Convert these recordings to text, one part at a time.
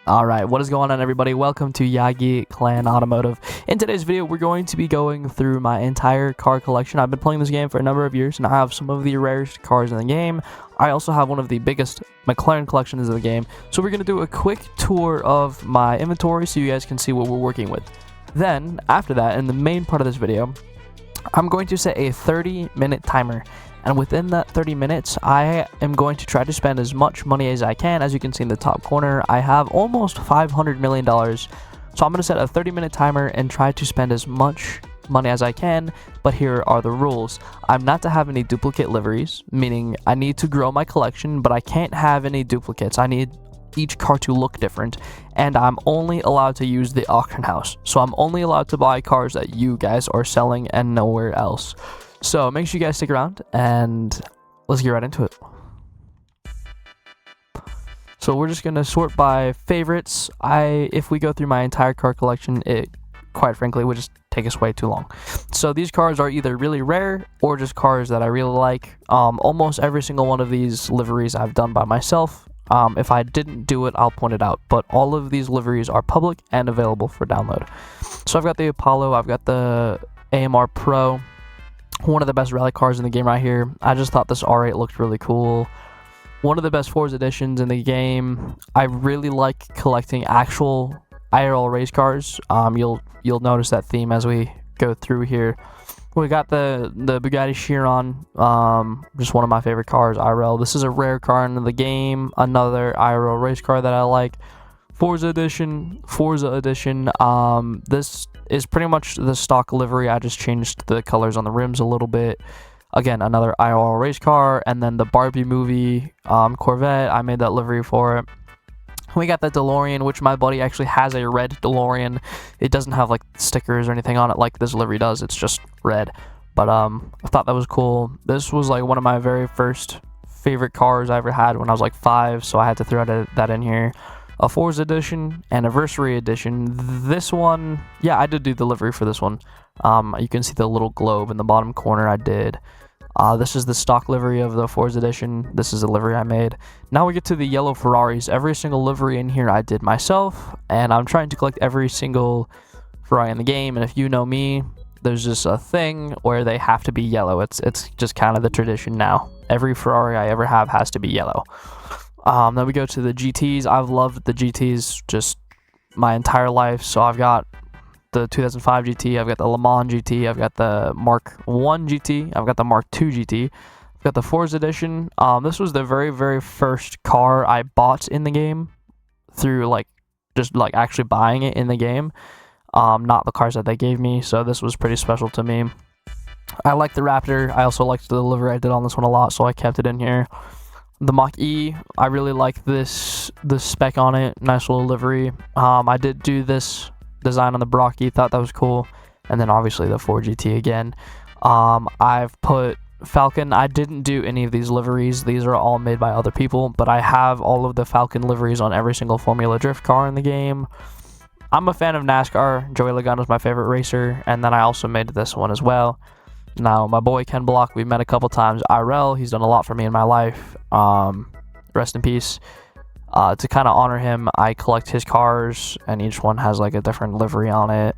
Alright, what is going on, everybody? Welcome to Yagi Clan Automotive. In today's video, we're going to be going through my entire car collection. I've been playing this game for a number of years, and I have some of the rarest cars in the game. I also have one of the biggest McLaren collections in the game. So we're going to do a quick tour of my inventory so you guys can see what we're working with. Then, after that, in the main part of this video, I'm going to set a 30-minute timer. And within that 30 minutes, I am going to try to spend as much money as I can. As you can see in the top corner, I have almost $500 million. So I'm going to set a 30-minute timer and try to spend as much money as I can. But here are the rules. I'm not to have any duplicate liveries, meaning I need to grow my collection, but I can't have any duplicates. I need each car to look different, and I'm only allowed to use the auction house. So I'm only allowed to buy cars that you guys are selling and nowhere else. So make sure you guys stick around, and let's get right into it. So we're just gonna sort by favorites. If we go through my entire car collection, it quite frankly would just take us way too long. So these cars are either really rare or just cars that I really like. Almost every single one of these liveries I've done by myself. If I didn't do it, I'll point it out. But all of these liveries are public and available for download. So I've got the Apollo, I've got the AMR Pro. One of the best rally cars in the game right here. I just thought this R8 looked really cool. One of the best Forza editions in the game. I really like collecting actual IRL race cars. You'll notice that theme as we go through here. We got the Bugatti Chiron, just one of my favorite cars, IRL. This is a rare car in the game. Another IRL race car that I like. Forza Edition. This is pretty much the stock livery. I just changed the colors on the rims a little bit. Again, another IRL race car. And then the Barbie movie Corvette, I made that livery for it. We got the DeLorean, which my buddy actually has a red DeLorean. It doesn't have like stickers or anything on it like this livery does. It's just red. But I thought that was cool. This was like one of my very first favorite cars I ever had when I was like 5, so I had to throw that in here. A Forza Edition, Anniversary Edition. This one, yeah, I did do the livery for this one. You can see the little globe in the bottom corner. I did. This is the stock livery of the Forza Edition. This is a livery I made. Now we get to the yellow Ferraris. Every single livery in here I did myself, and I'm trying to collect every single Ferrari in the game. And if you know me, there's just a thing where they have to be yellow. It's just kind of the tradition now. Every Ferrari I ever have has to be yellow. Then we go to the GTs. I've loved the GTs just my entire life. So I've got the 2005 GT, I've got the Le Mans GT, I've got the Mark 1 GT, I've got the Mark 2 GT, I've got the Forza Edition. This was the very, very first car I bought in the game through just actually buying it in the game. Not the cars that they gave me. So this was pretty special to me. I like the Raptor. I also liked the livery I did on this one a lot, so I kept it in here. The Mach-E, I really like the spec on it. Nice little livery. I did do this design on the Brocky, thought that was cool. And then obviously the 4GT again. I've put Falcon. I didn't do any of these liveries. These are all made by other people, but I have all of the Falcon liveries on every single Formula Drift car in the game. I'm a fan of NASCAR. Joey Logano's my favorite racer, and then I also made this one as well. Now, my boy Ken Block, we've met a couple times IRL. He's done a lot for me in my life. Rest in peace. To kind of honor him, I collect his cars, and each one has like a different livery on it.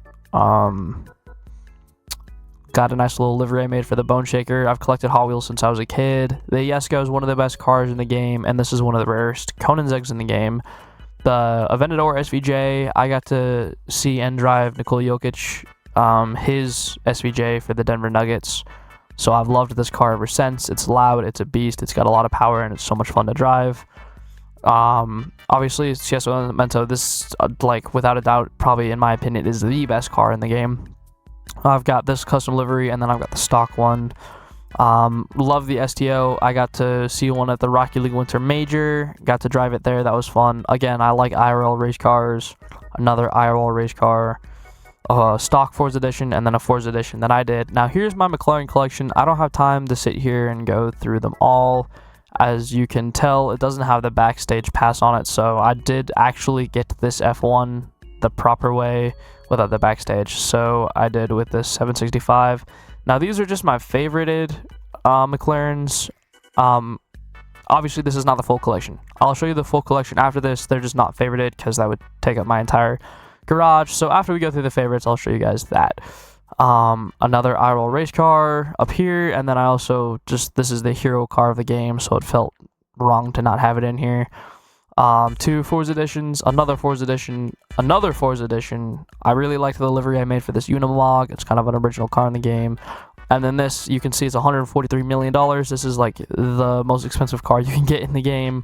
Got a nice little livery I made for the Bone Shaker. I've collected Hot Wheels since I was a kid. The Jesko is one of the best cars in the game, and this is one of the rarest Konenzegs in the game. The Aventador SVJ, I got to see and drive Nikola Jokic, his SVJ for the Denver Nuggets. So I've loved this car ever since. It's loud, it's a beast, it's got a lot of power, and it's so much fun to drive. Obviously, Cieso Mento, this, without a doubt, probably in my opinion, is the best car in the game. I've got this custom livery, and then I've got the stock one. Love the STO. I got to see one at the Rocky League Winter Major. Got to drive it there. That was fun. Again, I like IRL race cars. Another IRL race car. Stock Forza Edition, and then a Forza Edition that I did. Now, here's my McLaren collection. I don't have time to sit here and go through them all. As you can tell, it doesn't have the backstage pass on it, so I did actually get this F1 the proper way without the backstage. So I did with this 765. Now, these are just my favorited McLarens. Obviously, this is not the full collection. I'll show you the full collection after this. They're just not favorited because that would take up my entire garage. So after we go through the favorites, I'll show you guys that. Another IRL race car up here, and then I also this is the hero car of the game, so it felt wrong to not have it in here. 2 Forza editions, another Forza edition, another Forza edition. I really liked the livery I made for this Unimog. It's kind of an original car in the game. And then this, you can see it's $143 million. This is like the most expensive car you can get in the game.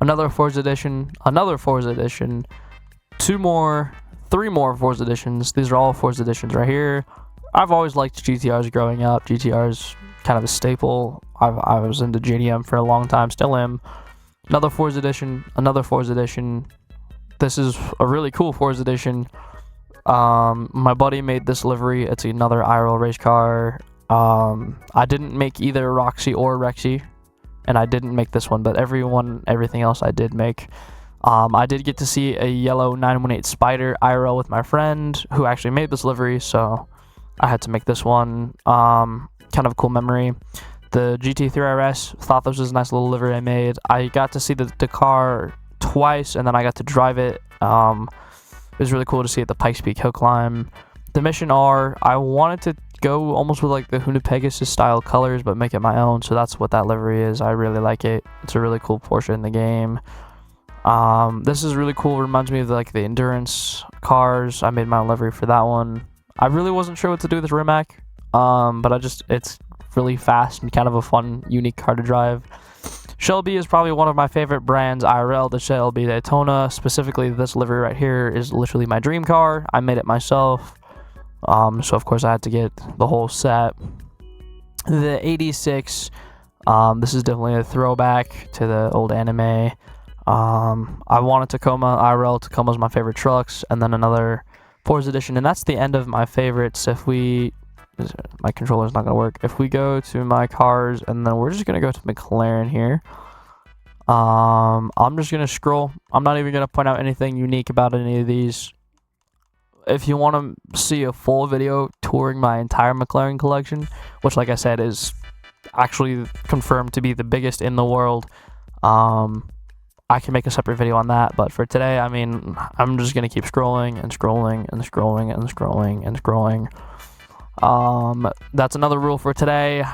Another Forza edition, another Forza edition, 3 more Forza editions. These are all Forza editions right here. I've always liked GTRs growing up. GTRs kind of a staple. I was into JDM for a long time, still am. Another Forza edition, another Forza edition. This is a really cool Forza edition. My buddy made this livery. It's another IRL race car. I didn't make either Roxy or Rexy, and I didn't make this one, but everything else I did make. I did get to see a yellow 918 Spider IRL with my friend who actually made this livery, so I had to make this one. Kind of a cool memory. The GT3 RS, thought this was a nice little livery I made. I got to see the car twice, and then I got to drive it. It was really cool to see at the Pikes Peak Hill Climb. The Mission R, I wanted to go almost with like the Huna Pegasus style colors, but make it my own, so that's what that livery is. I really like it. It's a really cool Porsche in the game. This is really cool. Reminds me of like the endurance cars. I made my own livery for that one. I really wasn't sure what to do with Rimac, but it's really fast and kind of a fun, unique car to drive. Shelby is probably one of my favorite brands IRL. The Shelby Daytona, specifically this livery right here, is literally my dream car. I made it myself, so of course I had to get the whole set. The 86, this is definitely a throwback to the old anime. I wanted Tacoma IRL. Tacoma's my favorite trucks, and then another Forza edition, and that's the end of my favorites. My controller's not gonna work. If we go to my cars, and then we're just gonna go to McLaren here. I'm just gonna scroll. I'm not even gonna point out anything unique about any of these. If you want to see a full video touring my entire McLaren collection, which like I said is actually confirmed to be the biggest in the world, I can make a separate video on that. But for today, I mean, I'm just gonna keep scrolling and scrolling and scrolling and scrolling and scrolling. That's another rule for today.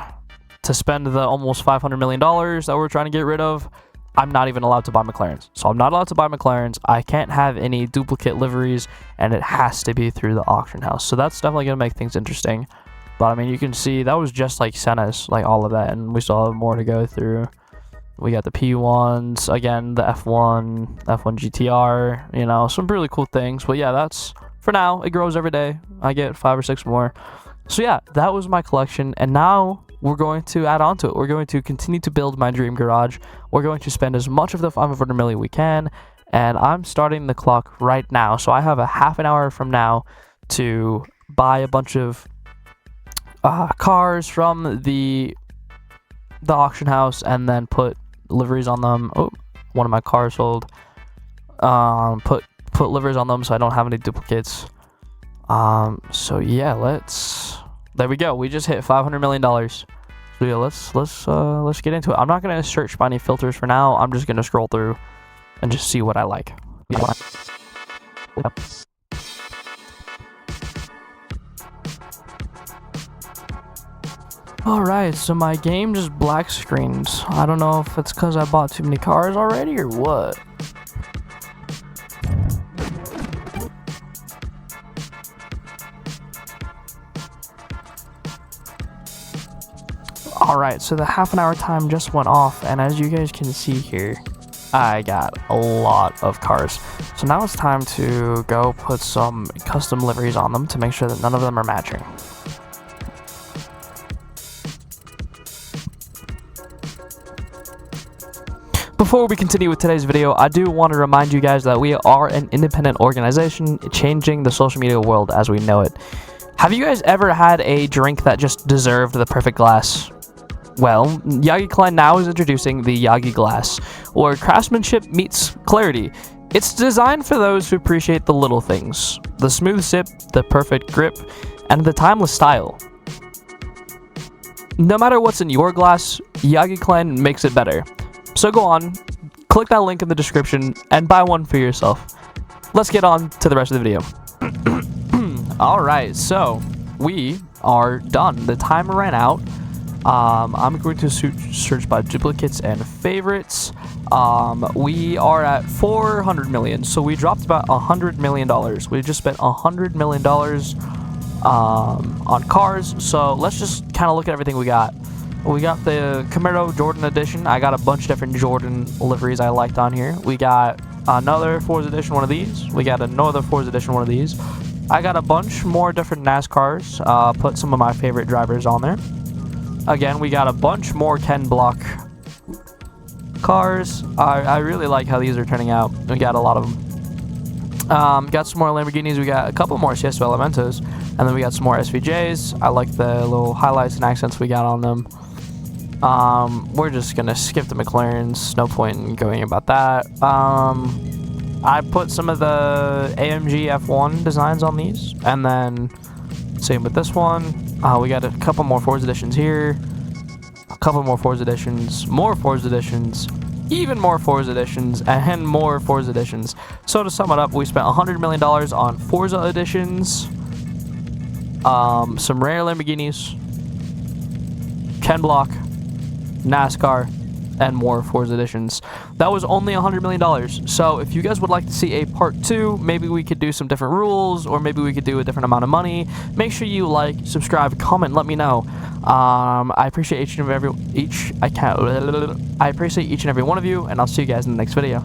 To spend the almost $500 million that we're trying to get rid of, I'm not even allowed to buy McLarens. So I'm not allowed to buy McLarens. I can't have any duplicate liveries, and it has to be through the auction house. So that's definitely going to make things interesting. But I mean, you can see that was just like Senna's, like all of that, and we still have more to go through. We got the P1s, again, the F1 GTR, you know, some really cool things. But yeah, that's, for now, it grows every day. I get 5 or 6 more. So yeah, that was my collection, and now we're going to add on to it. We're going to continue to build my dream garage. We're going to spend as much of the $500 million we can, and I'm starting the clock right now. So I have a half an hour from now to buy a bunch of cars from the auction house, and then put liveries on them. Oh, one of my cars sold. Put liveries on them so I don't have any duplicates. So yeah, there we go. We just hit $500 million. So yeah, let's get into it. I'm not gonna search by any filters for now. I'm just gonna scroll through and just see what I like. Yep. Alright, so my game just black screens. I don't know if it's because I bought too many cars already or what. Alright, so the half an hour time just went off, and as you guys can see here, I got a lot of cars. So now it's time to go put some custom liveries on them to make sure that none of them are matching. Before we continue with today's video, I do want to remind you guys that we are an independent organization changing the social media world as we know it. Have you guys ever had a drink that just deserved the perfect glass? Well, Yagi Glass now is introducing the Yagi Glass, where craftsmanship meets clarity. It's designed for those who appreciate the little things, the smooth sip, the perfect grip, and the timeless style. no matter what's in your glass, Yagi Clan makes it better. So go on, click that link in the description, and buy one for yourself. Let's get on to the rest of the video. Alright, so we are done. The timer ran out. I'm going to search by duplicates and favorites. We are at 400 million, so we dropped about $100 million. We just spent $100 million on cars. So let's just kind of look at everything we got. We got the Camaro Jordan edition. I got a bunch of different Jordan liveries I liked on here. We got another Forza edition one of these. We got another Forza edition one of these. I got a bunch more different NASCARs. Put some of my favorite drivers on there. Again, we got a bunch more Ken Block cars. I really like how these are turning out. We got a lot of them. Got some more Lamborghinis. We got a couple more Siesta Elementos. And then we got some more SVJs. I like the little highlights and accents we got on them. We're just going to skip the McLarens. No point in going about that. I put some of the AMG F1 designs on these. And then same with this one. We got a couple more Forza editions here. A couple more Forza editions. More Forza editions. Even more Forza editions. And more Forza editions. So to sum it up, we spent $100 million on Forza editions. Some rare Lamborghinis. Ken Block. NASCAR. And more Forza editions. That was only $100 million. So if you guys would like to see a part 2, maybe we could do some different rules, or maybe we could do a different amount of money. Make sure you like, subscribe, comment, let me know. I appreciate I appreciate each and every one of you, and I'll see you guys in the next video.